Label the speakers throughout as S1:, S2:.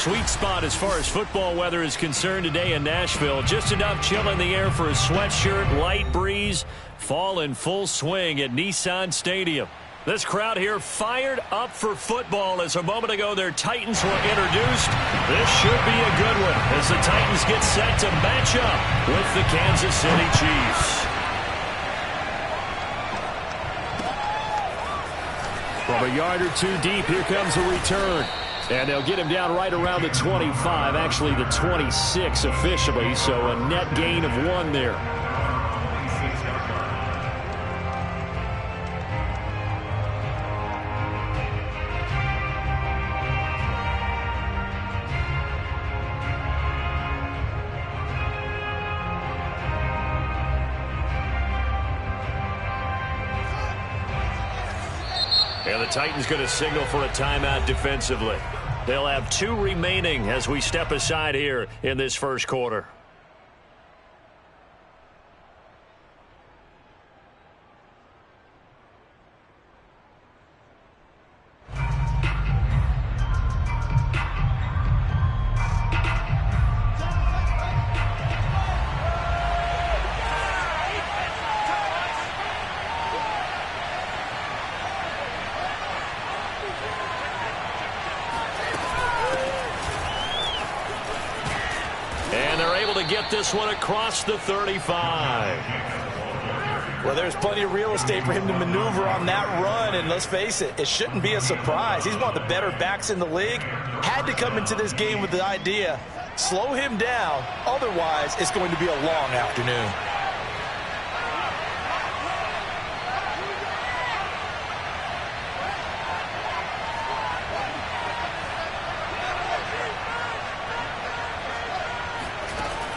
S1: sweet spot as far as football weather is concerned today in Nashville. Just enough chill in the air for a sweatshirt, light breeze, fall in full swing at Nissan Stadium. This crowd here fired up for football as a moment ago their Titans were introduced. This should be a good one as the Titans get set to match up with the Kansas City Chiefs. From a yard or two deep, here comes a return. And they'll get him down right around the 25, actually the 26 officially, so a net gain of 1 there. And the Titans going to signal for a timeout defensively. They'll have 2 remaining as we step aside here in this first quarter. Get this one across the 35.
S2: Well, there's plenty of real estate for him to maneuver on that run, and let's face it, it shouldn't be a surprise. He's one of the better backs in the league. Had to come into this game with the idea, slow him down, otherwise it's going to be a long afternoon.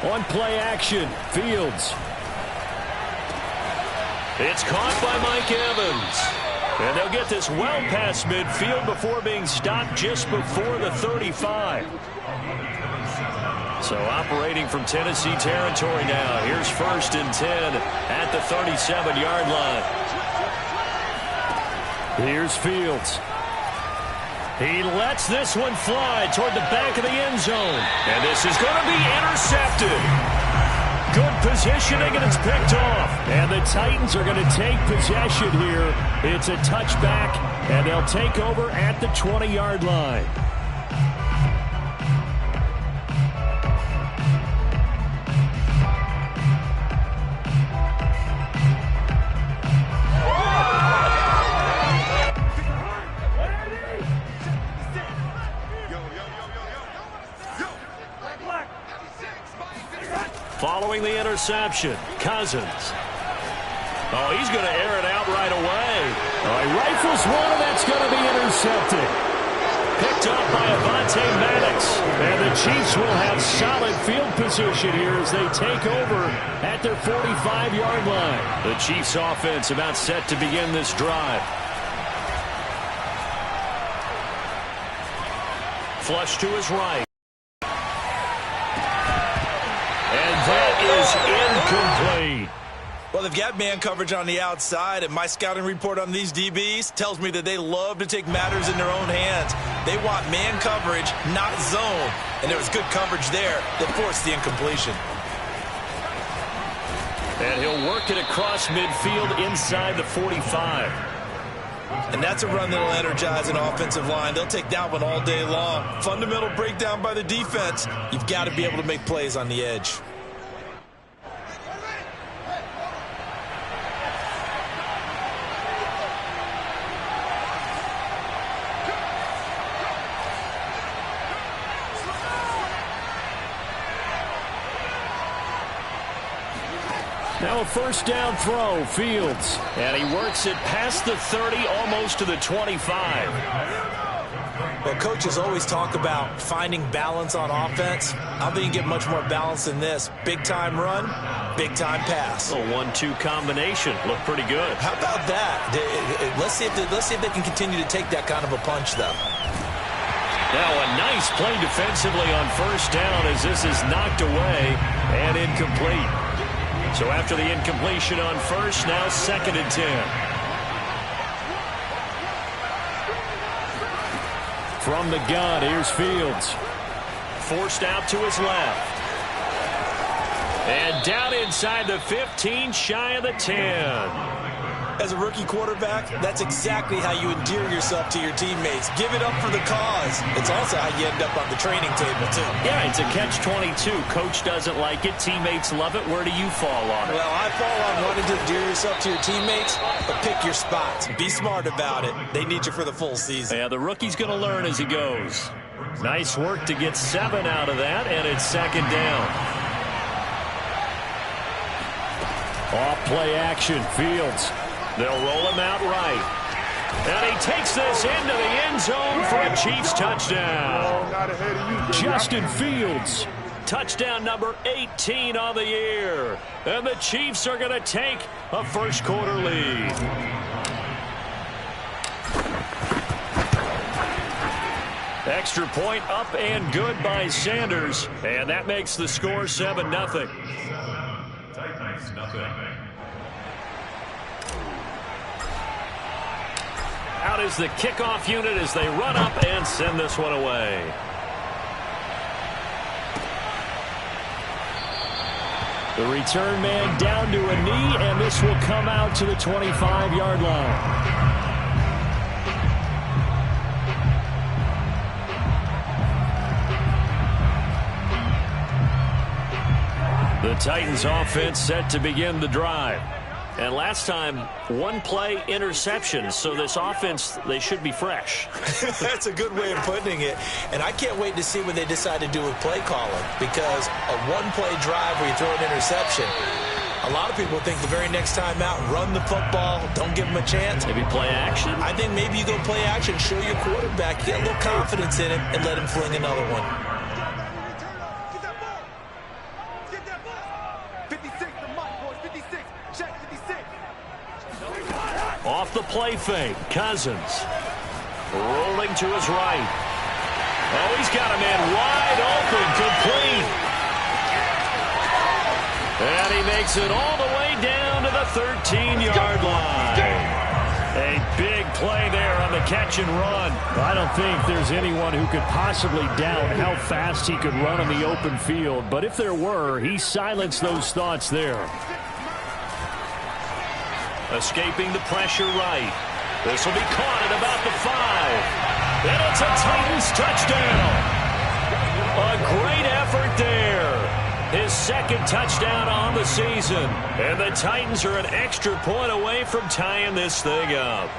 S1: On play action, Fields. It's caught by Mike Evans. And they'll get this well past midfield before being stopped just before the 35. So operating from Tennessee territory now. Here's 1st and 10 at the 37-yard line. Here's Fields. He lets this one fly toward the back of the end zone. And this is going to be intercepted. Good positioning, and it's picked off. And the Titans are going to take possession here. It's a touchback, and they'll take over at the 20-yard line. Following the interception, Cousins. Oh, he's going to air it out right away. He rifles one, and that's going to be intercepted. Picked up by Avonte Maddox. And the Chiefs will have solid field position here as they take over at their 45-yard line. The Chiefs offense about set to begin this drive. Flush to his right. Is incomplete.
S2: Well, they've got man coverage on the outside, and my scouting report on these DBs tells me that they love to take matters in their own hands. They want man coverage, not zone, and there was good coverage there that forced the incompletion.
S1: And he'll work it across midfield inside the 45.
S2: And that's a run that'll energize an offensive line. They'll take that one all day long. Fundamental breakdown by the defense. You've got to be able to make plays on the edge.
S1: Now a first down throw, Fields. And he works it past the 30, almost to the 25.
S2: Well, coaches always talk about finding balance on offense. I don't think you get much more balance than this. Big-time run, big-time pass.
S1: A 1-2 combination. Looked pretty good.
S2: How about that? Let's see if they can continue to take that kind of a punch, though.
S1: Now a nice play defensively on first down as this is knocked away and incomplete. So after the incompletion on first, now 2nd and 10. From the gun, here's Fields. forced out to his left. And down inside the 15, shy of the 10.
S2: As a rookie quarterback, that's exactly how you endear yourself to your teammates. Give it up for the cause. It's also how you end up on the training table, too.
S1: Yeah, it's a catch-22. Coach doesn't like it. Teammates love it. Where do you fall on it?
S2: Well, I fall on wanting to endear yourself to your teammates, but pick your spots. Be smart about it. They need you for the full season.
S1: Yeah, the rookie's going to learn as he goes. Nice work to get 7 out of that, and it's second down. Off play action, Fields. They'll roll him out right. And he takes this into the end zone for a Chiefs touchdown. Justin Fields, touchdown number 18 on the year. And the Chiefs are going to take a first quarter lead. Extra point up and good by Sanders. And that makes the score 7-0. Out is the kickoff unit as they run up and send this one away. The return man down to a knee, and this will come out to the 25-yard line. The Titans offense set to begin the drive. And last time, one play interception, so this offense, they should be fresh.
S2: That's a good way of putting it. And I can't wait to see what they decide to do with play calling, because a one-play drive where you throw an interception, a lot of people think the very next time out, run the football, don't give them a chance.
S1: Maybe play action?
S2: I think maybe you go play action, show your quarterback, get a little confidence in him, and let him fling another one.
S1: Off the play fake, Cousins. Rolling to his right. Oh, he's got a man wide open, complete. And he makes it all the way down to the 13-yard line. A big play there on the catch and run. I don't think there's anyone who could possibly doubt how fast he could run on the open field. But if there were, he silenced those thoughts there. Escaping the pressure right. This will be caught at about the 5. And it's a Titans touchdown. A great effort there. His second touchdown on the season. And the Titans are an extra point away from tying this thing up.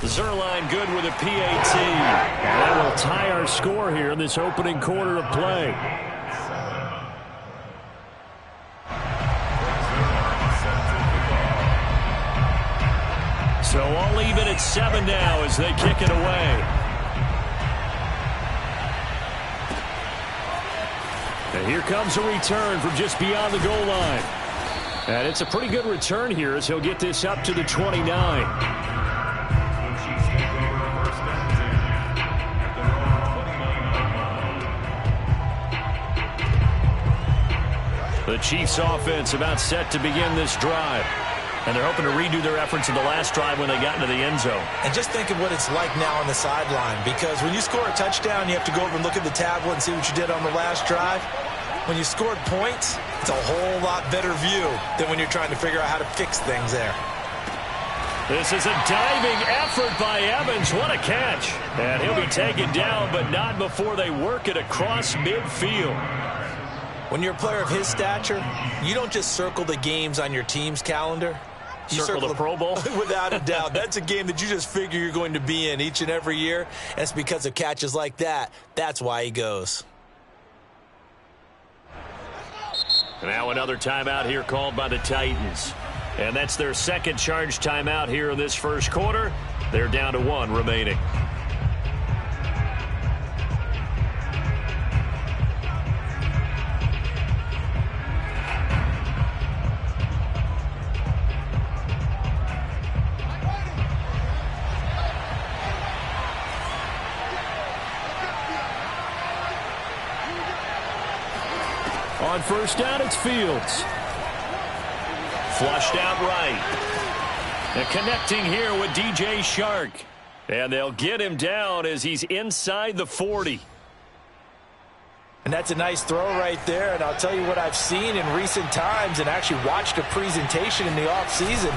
S1: Zerline good with a PAT. And that will tie our score here in this opening quarter of play. So all even at 7 now as they kick it away. And here comes a return from just beyond the goal line. And it's a pretty good return here as he'll get this up to the 29. The Chiefs offense about set to begin this drive. And they're hoping to redo their efforts in the last drive when they got into the end zone.
S2: And just think of what it's like now on the sideline, because when you score a touchdown, you have to go over and look at the tablet and see what you did on the last drive. When you scored points, it's a whole lot better view than when you're trying to figure out how to fix things there.
S1: This is a diving effort by Evans. What a catch. And he'll be taken down, but not before they work it across midfield.
S2: When you're a player of his stature, you don't just circle the games on your team's calendar. You
S1: circle the Pro Bowl?
S2: Without a doubt. That's a game that you just figure you're going to be in each and every year. And it's because of catches like that. That's why he goes.
S1: Now another timeout here called by the Titans. And that's their second charge timeout here in this first quarter. They're down to 1 remaining. On first down, it's Fields. Flushed out right. And connecting here with DJ Shark. And they'll get him down as he's inside the 40.
S2: And that's a nice throw right there. And I'll tell you what I've seen in recent times and actually watched a presentation in the offseason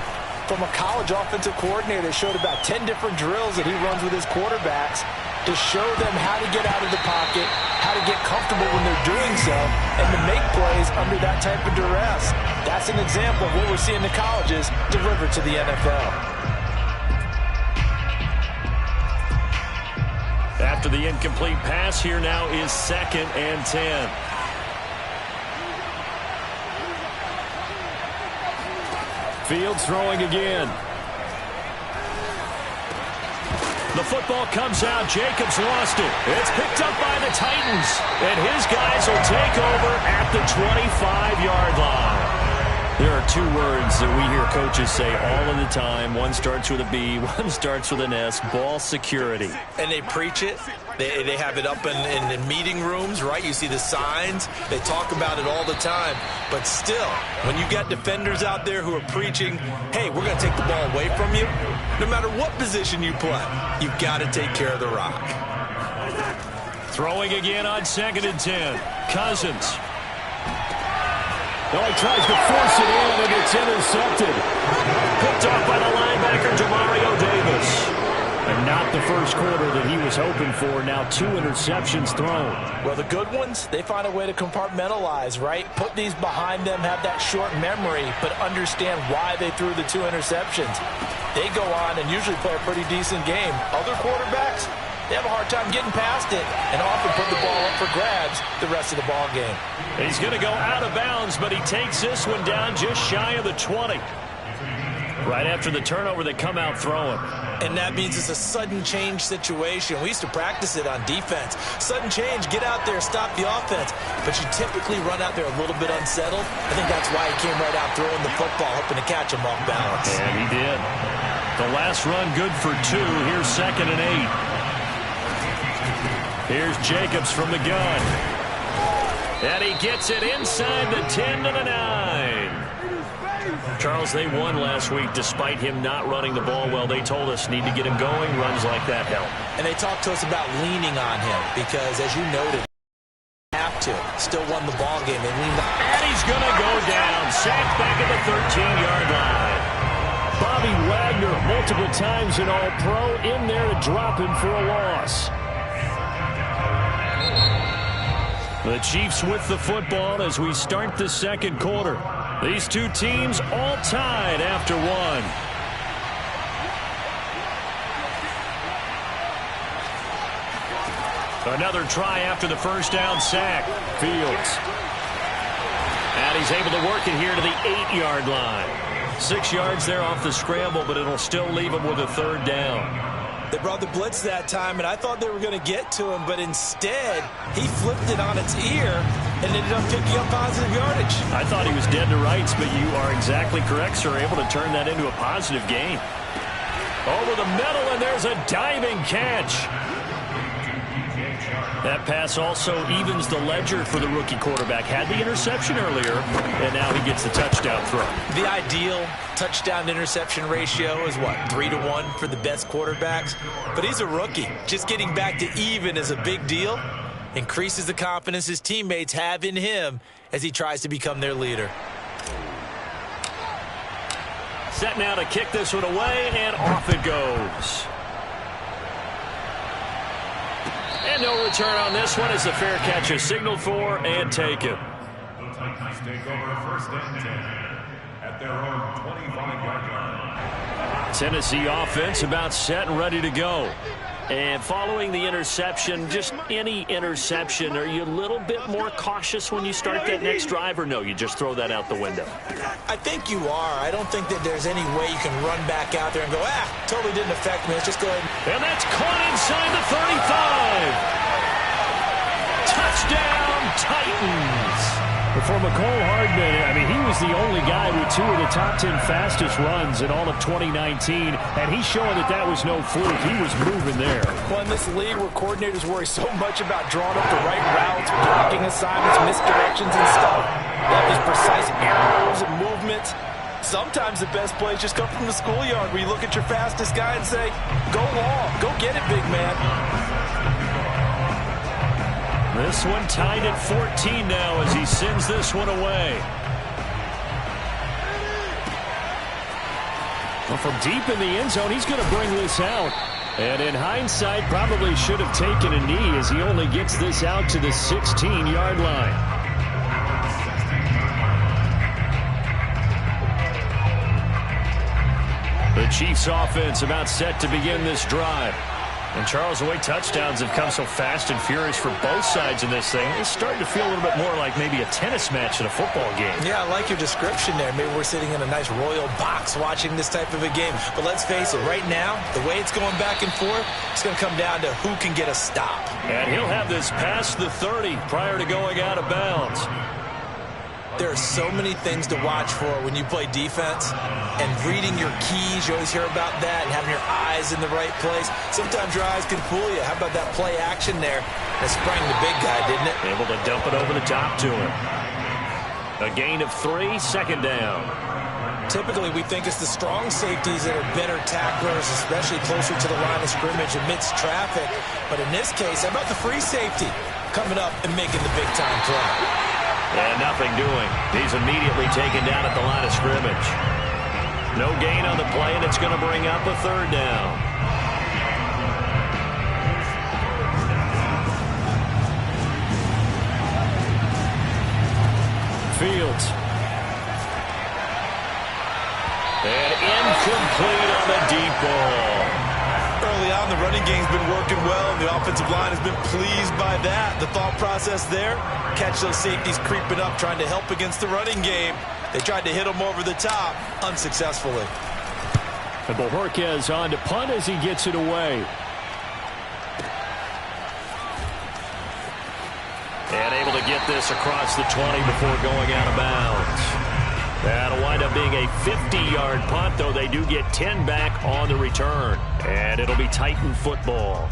S2: from a college offensive coordinator that showed about 10 different drills that he runs with his quarterbacks to show them how to get out of the pocket, how to get comfortable when they're doing so, and to make plays under that type of duress. That's an example of what we're seeing the colleges deliver to the NFL.
S1: After the incomplete pass, here now is 2nd and 10. Fields throwing again. The football comes out. Jacobs lost it. It's picked up by the Titans. And his guys will take over at the 25-yard line. There are 2 words that we hear coaches say all of the time. One starts with a B, one starts with an S. Ball security.
S2: And they preach it. They have it up in meeting rooms, right? You see the signs. They talk about it all the time. But still, when you got defenders out there who are preaching, hey, we're going to take the ball away from you, no matter what position you play, you've got to take care of the rock.
S1: Throwing again on 2nd and 10. Cousins. No, he tries to force it in, and it's intercepted. Picked off by the linebacker, Demario Davis. And not the first quarter that he was hoping for. Now 2 interceptions thrown.
S2: Well, the good ones, they find a way to compartmentalize, right? Put these behind them, have that short memory, but understand why they threw the 2 interceptions. They go on and usually play a pretty decent game. Other quarterbacks, they have a hard time getting past it and often put the ball up for grabs the rest of the ball game.
S1: He's going to go out of bounds, but he takes this one down just shy of the 20. Right after the turnover, they come out throwing.
S2: And that means it's a sudden change situation. We used to practice it on defense. Sudden change, get out there, stop the offense. But you typically run out there a little bit unsettled. I think that's why he came right out throwing the football, hoping to catch him off balance.
S1: And he did. The last run good for 2. Here's 2nd and 8. Here's Jacobs from the gun. And he gets it inside the 10 to the 9. Charles, they won last week despite him not running the ball well. They told us need to get him going. Runs like that help.
S2: And they talked to us about leaning on him because, as you noted, have to. Still won the ball game. They leaned on.
S1: And he's going to go down. Sacked back at the 13-yard line. Bobby Wagner multiple times in All-Pro in there to drop him for a loss. The Chiefs with the football as we start the 2nd quarter. These 2 teams all tied after 1. Another try after the first down sack. Fields. And he's able to work it here to the 8-yard line. 6 yards there off the scramble, but it'll still leave him with a 3rd down.
S2: They brought the blitz that time, and I thought they were going to get to him, but instead, he flipped it on its ear and ended up picking up positive yardage.
S1: I thought he was dead to rights, but you are exactly correct, sir. Able to turn that into a positive gain. Over the middle, and there's a diving catch. That pass also evens the ledger for the rookie quarterback. Had the interception earlier, and now he gets the touchdown throw.
S2: The ideal touchdown-interception ratio is, what, 3-to-1 for the best quarterbacks? But he's a rookie. Just getting back to even is a big deal. Increases the confidence his teammates have in him as he tries to become their leader.
S1: Set now to kick this one away, and off it goes. And no return on this one as the fair catch is signaled for and taken.
S3: The Titans take over 1st and 10 at their own 25-yard line.
S1: Tennessee offense about set and ready to go. And following the interception, just any interception, are you a little bit more cautious when you start that next drive, or no, you just throw that out the window?
S2: I think you are. I don't think that there's any way you can run back out there and go, totally didn't affect me. Let's just go ahead.
S1: And that's caught inside the 35. Touchdown, Titans. For McCole Hardman, I mean, he was the only guy with 2 of the top 10 fastest runs in all of 2019, and he's showing that that was no fluke. He was moving there.
S2: Well, in this league where coordinators worry so much about drawing up the right routes, blocking assignments, misdirections, and stuff, they have these precise arrows and movements. Sometimes the best plays just come from the schoolyard where you look at your fastest guy and say, go long, go get it, big man.
S1: This one tied at 14 now as he sends this one away. Well, from deep in the end zone, he's going to bring this out. And in hindsight, probably should have taken a knee as he only gets this out to the 16-yard line. The Chiefs offense about set to begin this drive. And Charles, the way touchdowns have come so fast and furious for both sides in this thing, it's starting to feel a little bit more like maybe a tennis match in a football game.
S2: Yeah, I like your description there. Maybe we're sitting in a nice royal box watching this type of a game. But let's face it, right now, the way it's going back and forth, it's going to come down to who can get a stop.
S1: And he'll have this past the 30 prior to going out of bounds.
S2: There are so many things to watch for when you play defense, and reading your keys, you always hear about that, and having your eyes in the right place. Sometimes your eyes can fool you. How about that play action there? That sprang the big guy, didn't it?
S1: Able to dump it over the top to him. A gain of 3, second down.
S2: Typically, we think it's the strong safeties that are better tacklers, especially closer to the line of scrimmage amidst traffic. But in this case, how about the free safety coming up and making the big-time play?
S1: And nothing doing. He's immediately taken down at the line of scrimmage. No gain on the play, and it's going to bring up a third down. Fields. And incomplete on the deep ball.
S2: Early on, the running game's been working well, and the offensive line has been pleased by that. The thought process there, catch those safeties creeping up, trying to help against the running game. They tried to hit them over the top, unsuccessfully.
S1: And Bojorquez on to punt as he gets it away. And able to get this across the 20 before going out of bounds. That'll wind up being a 50-yard punt, though they do get 10 back on the return. And it'll be Titan football.